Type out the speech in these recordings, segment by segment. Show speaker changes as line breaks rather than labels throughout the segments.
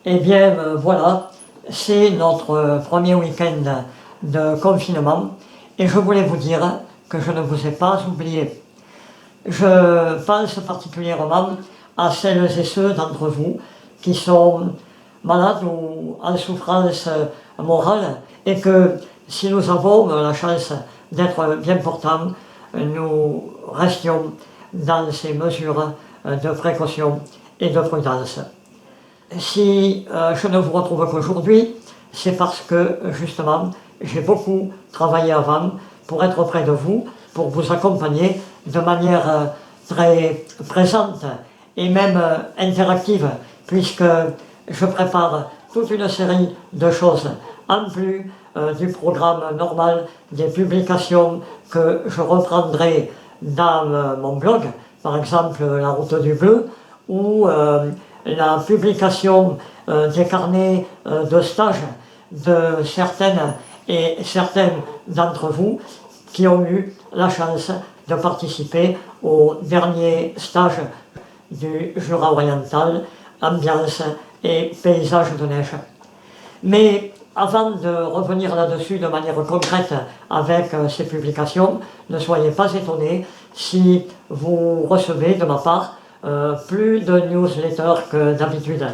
Eh bien voilà, c'est notre premier week-end de confinement et je voulais vous dire que je ne vous ai pas oublié. Je pense particulièrement à celles et ceux d'entre vous qui sont malades ou en souffrance morale et que si nous avons la chance d'être bien portants, nous restions dans ces mesures de précaution et de prudence. Si je ne vous retrouve qu'aujourd'hui, c'est parce que justement j'ai beaucoup travaillé avant pour être près de vous, pour vous accompagner de manière très présente et même interactive, puisque je prépare toute une série de choses en plus du programme normal des publications que je reprendrai dans mon blog, par exemple La Route du Bleu, ou la publication des carnets de stage de certaines et certains d'entre vous qui ont eu la chance de participer au dernier stage du Jura oriental, ambiance et paysage de neige. Mais avant de revenir là-dessus de manière concrète avec ces publications, ne soyez pas étonnés si vous recevez de ma part plus de newsletters que d'habitude.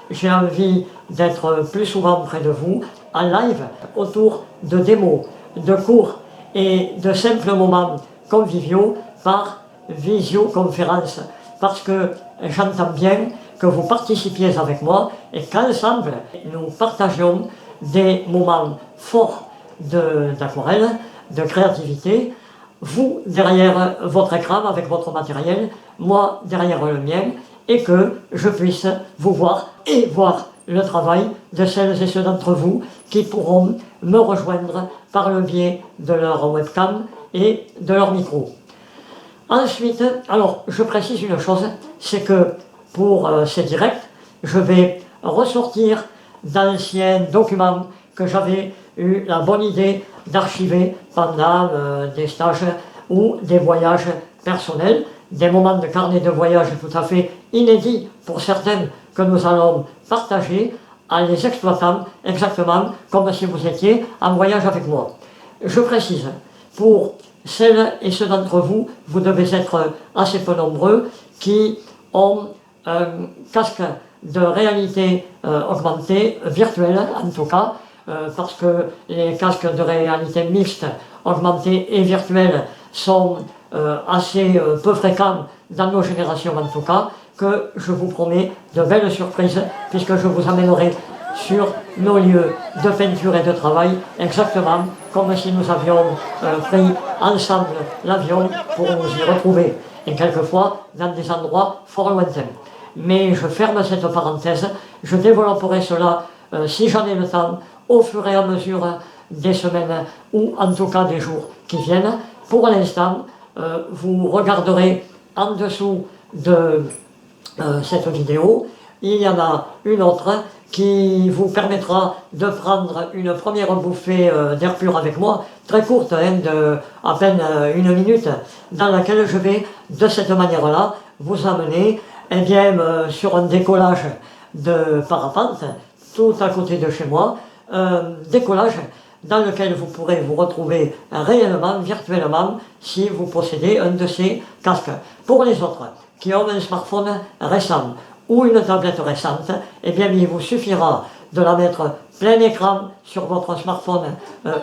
J'ai envie d'être plus souvent près de vous, en live, autour de démos, de cours et de simples moments conviviaux par visioconférence. Parce que j'entends bien que vous participiez avec moi et qu'ensemble, nous partagions des moments forts d'aquarelle, de créativité, vous derrière votre écran avec votre matériel, moi derrière le mien, et que je puisse vous voir et voir le travail de celles et ceux d'entre vous qui pourront me rejoindre par le biais de leur webcam et de leur micro. Ensuite, alors je précise une chose, c'est que pour ces directs, je vais ressortir d'anciens documents que j'avais eu la bonne idée d'archiver pendant des stages ou des voyages personnels, des moments de carnet de voyage tout à fait inédits pour certains que nous allons partager en les exploitant exactement comme si vous étiez en voyage avec moi. Je précise, pour celles et ceux d'entre vous, vous devez être assez peu nombreux, qui ont un casque de réalité augmentée, virtuelle en tout cas, parce que les casques de réalité mixte, augmentée et virtuelle sont assez peu fréquents dans nos générations en tout cas, que je vous promets de belles surprises, puisque je vous amènerai sur nos lieux de peinture et de travail, exactement comme si nous avions pris ensemble l'avion pour nous y retrouver, et quelquefois dans des endroits fort lointains. Mais je ferme cette parenthèse, je développerai cela, si j'en ai le temps, au fur et à mesure des semaines, ou en tout cas des jours qui viennent. Pour l'instant, vous regarderez en dessous de cette vidéo, il y en a une autre qui vous permettra de prendre une première bouffée d'air pur avec moi, très courte, de à peine une minute, dans laquelle je vais de cette manière-là vous amener sur un décollage de parapente, tout à côté de chez moi, décollage dans lequel vous pourrez vous retrouver réellement, virtuellement, si vous possédez un de ces casques. Pour les autres qui ont un smartphone récent ou une tablette récente, eh bien il vous suffira de la mettre plein écran sur votre smartphone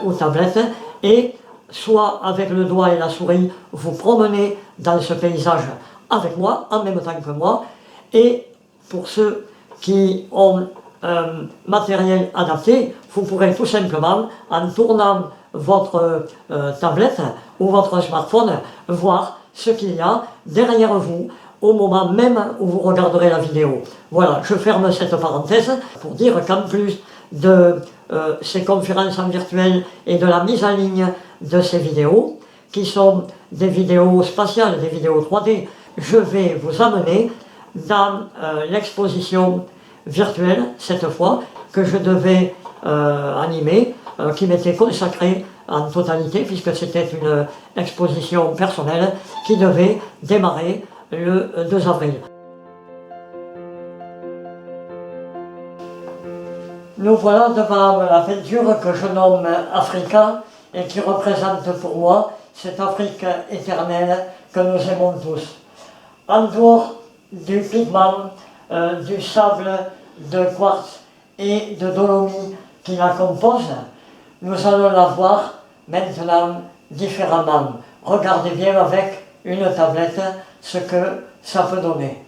ou tablette et soit avec le doigt et la souris, vous promenez dans ce paysage avec moi, en même temps que moi, et pour ceux qui ont un matériel adapté, vous pourrez tout simplement, en tournant votre tablette ou votre smartphone, voir ce qu'il y a derrière vous au moment même où vous regarderez la vidéo. Voilà, je ferme cette parenthèse pour dire qu'en plus de ces conférences en virtuel et de la mise en ligne de ces vidéos, qui sont des vidéos spatiales, des vidéos 3D, je vais vous amener dans l'exposition virtuelle, cette fois, que je devais animer, qui m'était consacrée en totalité, puisque c'était une exposition personnelle qui devait démarrer le 2 avril. Nous voilà devant la peinture que je nomme Africa et qui représente pour moi cette Afrique éternelle que nous aimons tous. En dehors du pigment, du sable de quartz et de dolomie qui la compose, nous allons la voir maintenant différemment. Regardez bien avec une tablette ce que ça peut donner.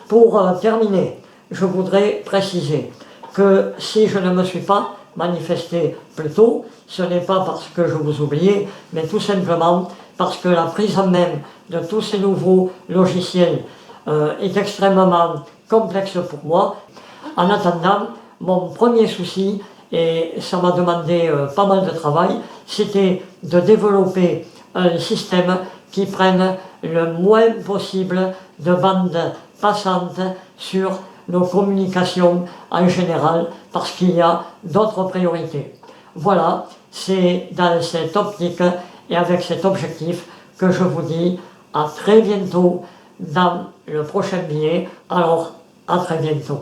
Pour terminer, je voudrais préciser que si je ne me suis pas manifesté plus tôt, ce n'est pas parce que je vous oubliais, mais tout simplement parce que la prise en main de tous ces nouveaux logiciels est extrêmement complexe pour moi. En attendant, mon premier souci, et ça m'a demandé pas mal de travail, c'était de développer un système qui prenne le moins possible de bandes passantes sur nos communications en général, parce qu'il y a d'autres priorités. Voilà, c'est dans cette optique et avec cet objectif que je vous dis à très bientôt dans le prochain billet. Alors, à très bientôt.